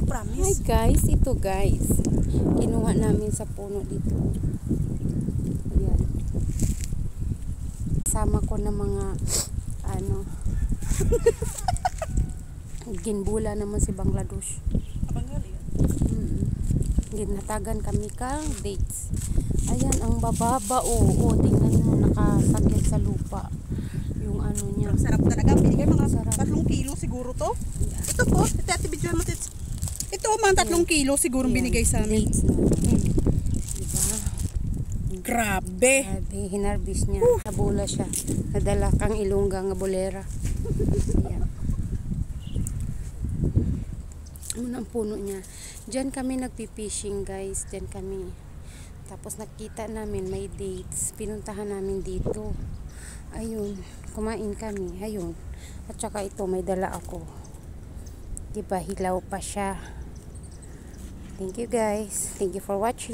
promise. Hi guys, ito guys. Kinuha namin sa puno dito. Ayan. Sama ko na mga ginbula naman si Bangladesh. Ginatagan kami kang dates. Ayan ang bababa. Oo, tingnan mo, nakasakit sa lupa yung ano niya. Sarap talaga. Binigay mga Sarap. 3 kilo siguro to. Ito po, ito video mo tits. Ito mga 3 kilo siguro binigay sa amin. Dates na. Diba? Grabe. Grabe, hinarbis niya. Nabula siya. Nadala kang ilongga nga bolera. Ayan. Ano ang puno niya. Diyan kami nagpipishing guys. Diyan kami. Tapos nakita namin may dates. Pinuntahan namin dito. Ayun. Kumain kami. Ayun. At saka ito may dala ako. Diba hilaw pa siya. Thank you guys. Thank you for watching.